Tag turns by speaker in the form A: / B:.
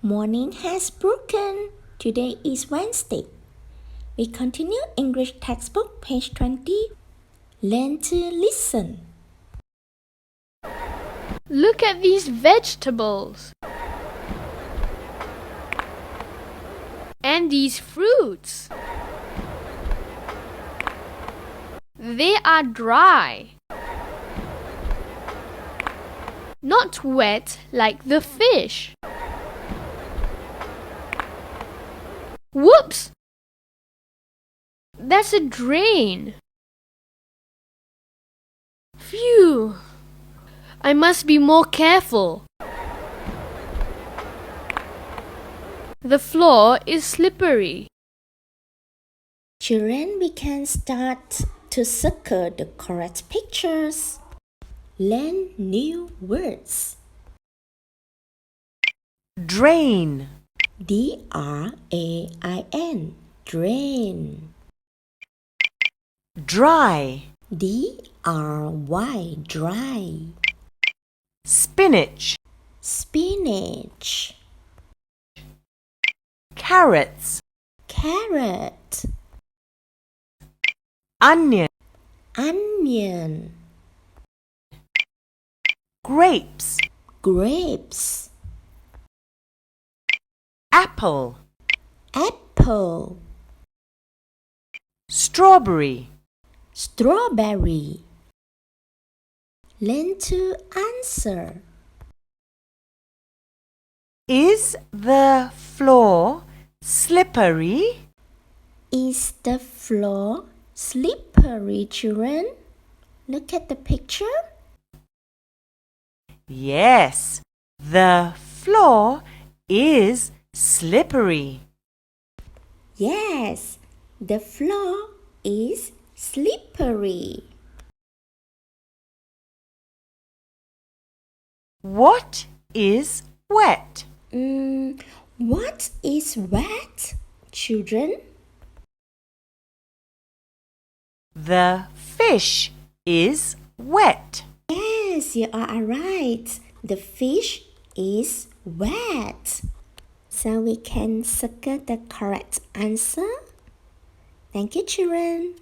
A: Morning has broken. Today is Wednesday. We continue English textbook, page 20. Learn to listen.
B: Look at these vegetables. And these fruits. They are dry. Not wet like the fish. Whoops! That's a drain. Phew! I must be more careful. The floor is slippery.
A: Children, we can start to circle the correct pictures. Learn new words.
C: Drain,
A: D-R-A-I-N, drain.
C: dry,
A: D-R-Y, dry.
C: spinach,
A: Spinach,
C: carrots,
A: carrot,
C: onion,
A: onion,
C: grapes,
A: grapes,
C: apple,
A: apple,
C: strawberry.
A: strawberry. Learn to answer.
C: Is the floor slippery?
A: Is the floor slippery, children? Look at the picture.
C: Yes, the floor is slippery.
A: Yes, the floor is slippery.
C: What is wet?
A: What is wet, children?
C: The fish is wet.
A: Yes, you are right. The fish is wet. So we can circle the correct answer. Thank you, children.